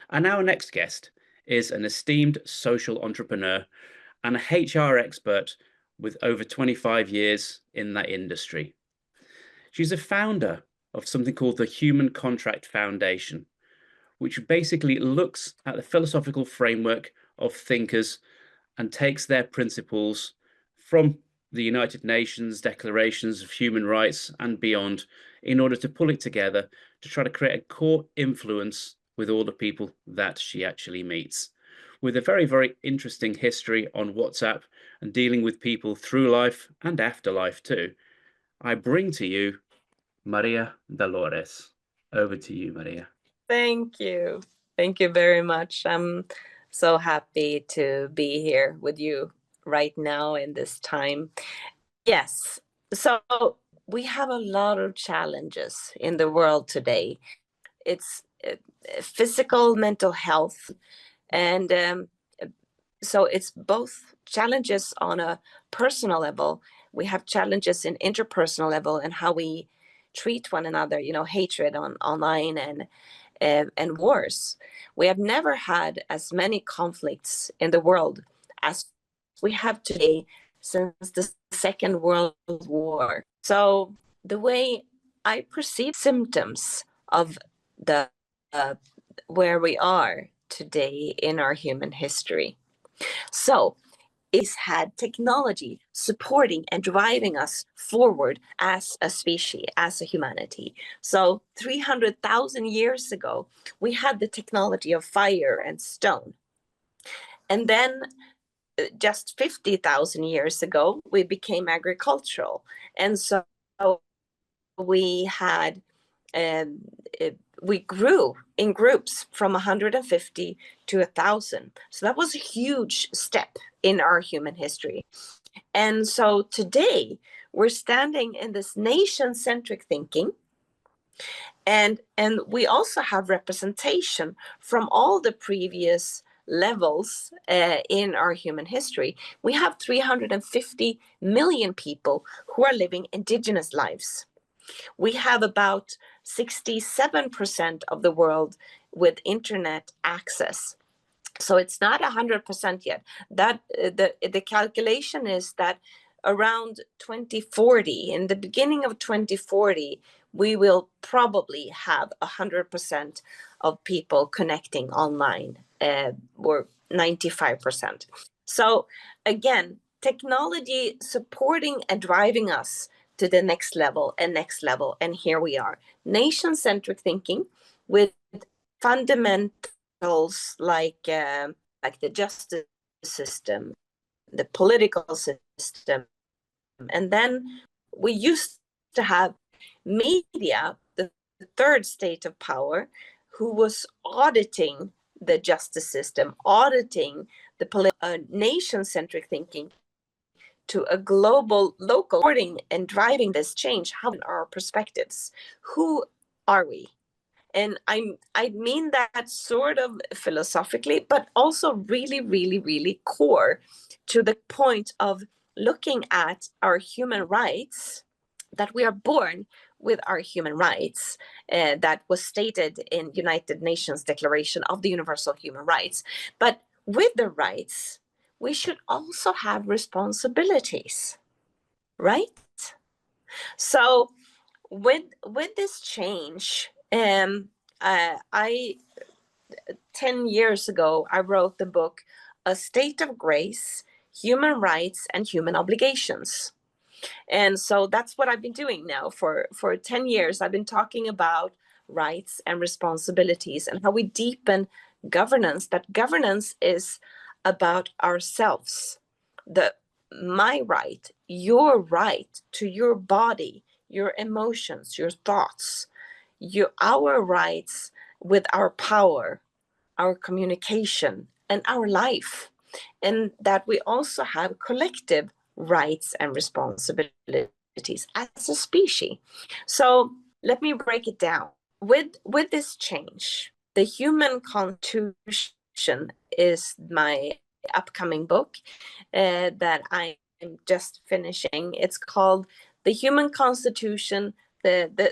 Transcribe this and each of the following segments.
And our next guest is an esteemed social entrepreneur and a HR expert with over 25 years in that industry. She's a founder of something called the Human Contract Foundation, which basically looks at the philosophical framework of thinkers and takes their principles from the United Nations declarations of human rights and beyond in order to pull it together to try to create a core influence with all the people that she actually meets. With a very, very interesting history on WhatsApp and dealing with people through life and afterlife too, I bring to you Maria Dolores. Over to you, Maria. Thank you. Thank you very much. I'm so happy to be here with you right now in this time. Yes, so we have a lot of challenges in the world today. It's physical, mental health, and so it's both challenges on a personal level. We have challenges in interpersonal level and how we treat one another, hatred online and wars. We have never had as many conflicts in the world as we have today since the Second World War. So the way I perceive symptoms of the where we are today in our human history. So it's had technology supporting and driving us forward as a species, as a humanity. So 300,000 years ago, we had the technology of fire and stone. And then just 50,000 years ago, we became agricultural. And so we had we grew in groups from 150 to 1,000. So that was a huge step in our human history. And so today we're standing in this nation-centric thinking, and we also have representation from all the previous levels in our human history. We have 350 million people who are living indigenous lives. We have about 67% of the world with internet access. So it's not 100% yet. That the calculation is that around 2040, in the beginning of 2040, we will probably have 100% of people connecting online, or 95%. So again, technology supporting and driving us to the next level, and here we are. Nation-centric thinking with fundamentals like the justice system, the political system, and then we used to have media, the third state of power, who was auditing the justice system, auditing the nation-centric thinking to a global, local, supporting and driving this change. How are our perspectives? Who are we? And I mean that sort of philosophically, but also really, really, really core to the point of looking at our human rights, that we are born with our human rights, that was stated in United Nations Declaration of the Universal Human Rights. But with the rights, we should also have responsibilities, right? So with this change, I 10 years ago, I wrote the book, A State of Grace, Human Rights and Human Obligations. And so that's what I've been doing now for 10 years. I've been talking about rights and responsibilities and how we deepen governance, that governance is about ourselves. My right, your right to your body, your emotions, your thoughts, our rights with our power, our communication, and our life. And that we also have collective rights and responsibilities as a species. So let me break it down. With this change, the Human Constitution is my upcoming book that I'm just finishing. It's called The Human Constitution,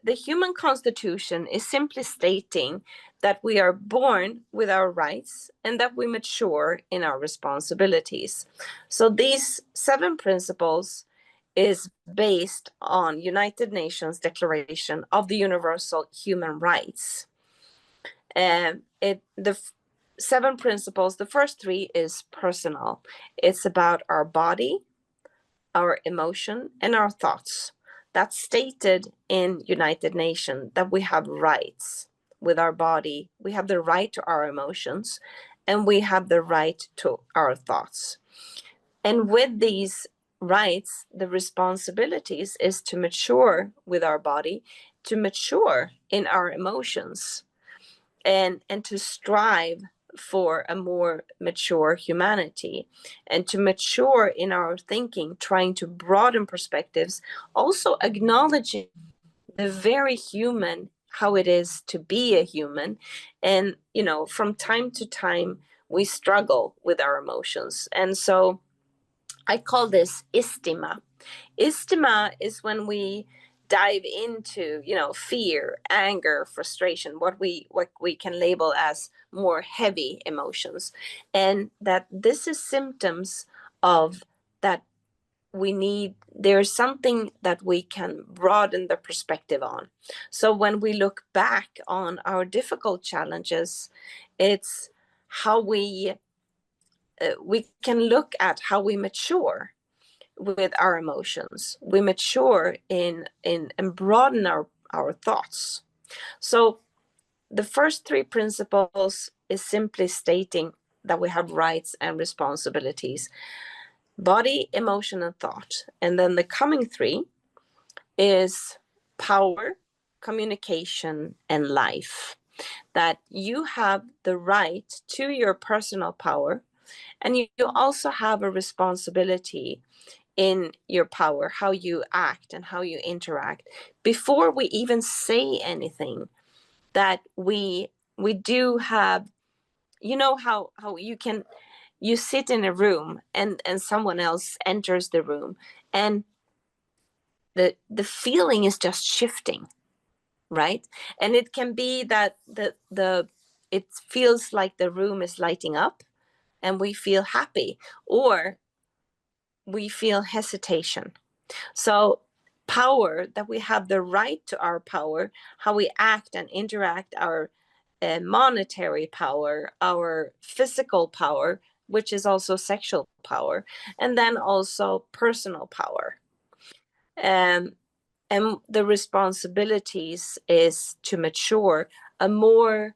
the human constitution is simply stating that we are born with our rights and that we mature in our responsibilities. So these 7 principles is based on United Nations Declaration of the Universal Human Rights. And the 7 principles, the first 3 is personal. It's about our body, our emotion, and our thoughts. That's stated in United Nations, that we have rights with our body, we have the right to our emotions, and we have the right to our thoughts. And with these rights, the responsibilities is to mature with our body, to mature in our emotions, and to strive for a more mature humanity, and to mature in our thinking, trying to broaden perspectives, also acknowledging the very human, how it is to be a human. And from time to time we struggle with our emotions, and so I call this istima. Istima is when we dive into, fear, anger, frustration, what we can label as more heavy emotions, and that this is symptoms of that there's something that we can broaden the perspective on. So when we look back on our difficult challenges, it's how we can look at how we mature with our emotions. We mature in and broaden our thoughts. So the first 3 principles is simply stating that we have rights and responsibilities: body, emotion, and thought. And then the coming 3 is power, communication, and life. That you have the right to your personal power, and you also have a responsibility in your power, how you act and how you interact before we even say anything. That we do have, how you sit in a room and someone else enters the room, and the feeling is just shifting, right? And it can be that it feels like the room is lighting up and we feel happy, or we feel hesitation. So power, that we have the right to our power, how we act and interact, our monetary power, our physical power, which is also sexual power, and then also personal power. And the responsibilities is to mature a more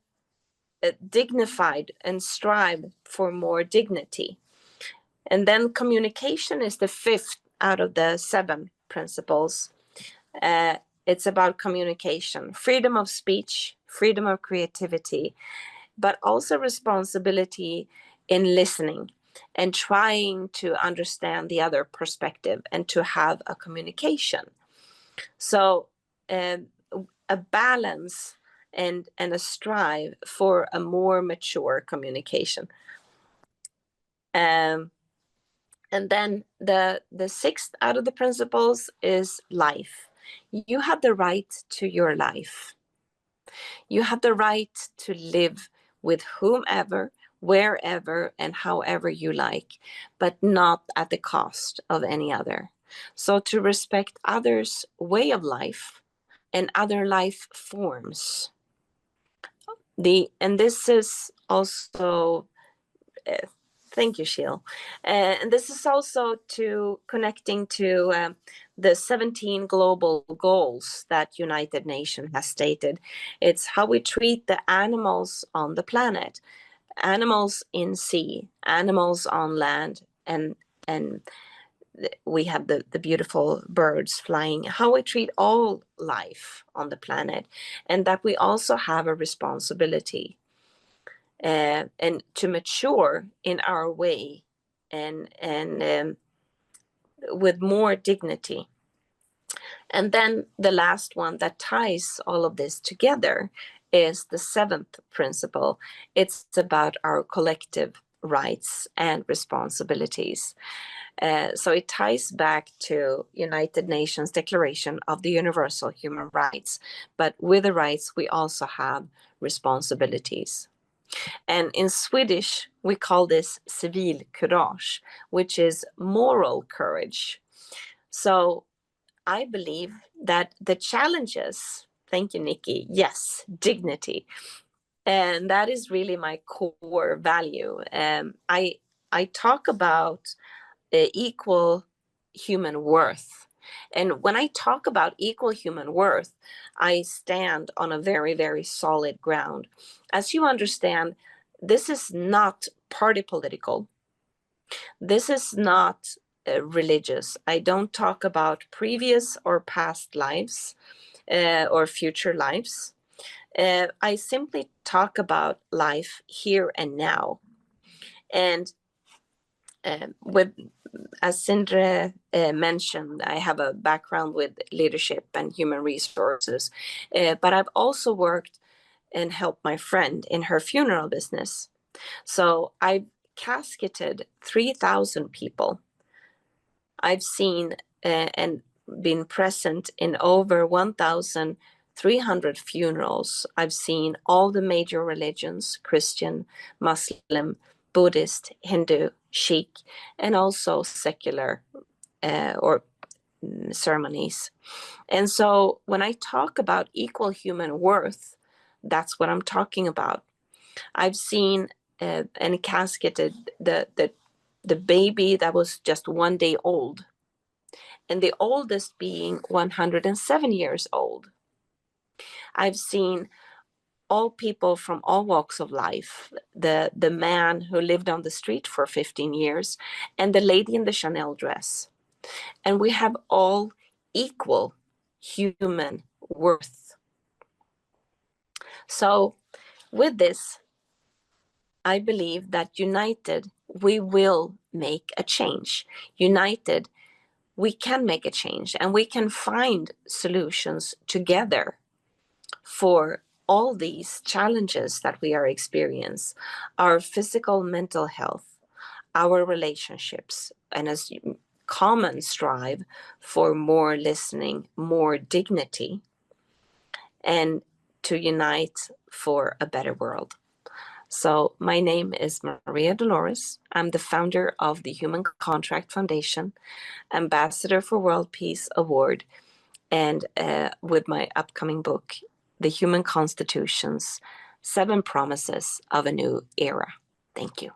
dignified and strive for more dignity. And then communication is the 5th out of the 7 principles. It's about communication, freedom of speech, freedom of creativity, but also responsibility in listening and trying to understand the other perspective and to have a communication. So a balance and a strive for a more mature communication. And then the 6th out of the principles is life. You have the right to your life. You have the right to live with whomever, wherever, and however you like, but not at the cost of any other. So to respect others' way of life and other life forms. And this is also thank you, Sheil. And this is also to connecting to the 17 global goals that United Nations has stated. It's how we treat the animals on the planet, animals in sea, animals on land, and we have the beautiful birds flying, how we treat all life on the planet, and that we also have a responsibility and to mature in our way and with more dignity. And then the last one that ties all of this together is the 7th principle. It's about our collective rights and responsibilities. So it ties back to United Nations Declaration of the Universal Human Rights. But with the rights, we also have responsibilities. And in Swedish, we call this civilkurage, which is moral courage. So I believe that the challenges, thank you, Nikki, yes, dignity. And that is really my core value. I talk about equal human worth. And when I talk about equal human worth, I stand on a very, very solid ground. As you understand, this is not party political. This is not religious. I don't talk about previous or past lives or future lives. I simply talk about life here and now. And with, as Sindre mentioned, I have a background with leadership and human resources, but I've also worked and helped my friend in her funeral business. So I've casketed 3,000 people. I've seen and been present in over 1,300 funerals. I've seen all the major religions, Christian, Muslim, Buddhist, Hindu, Sikh, and also secular or ceremonies. And so when I talk about equal human worth, that's what I'm talking about. I've seen and casketed the baby that was just 1 day old, and the oldest being 107 years old. I've seen all people from all walks of life, the man who lived on the street for 15 years and the lady in the Chanel dress. And we have all equal human worth. So with this, I believe that united, we will make a change. United, we can make a change, and we can find solutions together for all these challenges that we are experiencing, our physical, mental health, our relationships, and as common strive for more listening, more dignity, and to unite for a better world. So my name is Maria Dolores. I'm the founder of the Human Contract Foundation, ambassador for World Peace Award, and with my upcoming book, The Human Constitutions, 7 Promises of a New Era. Thank you.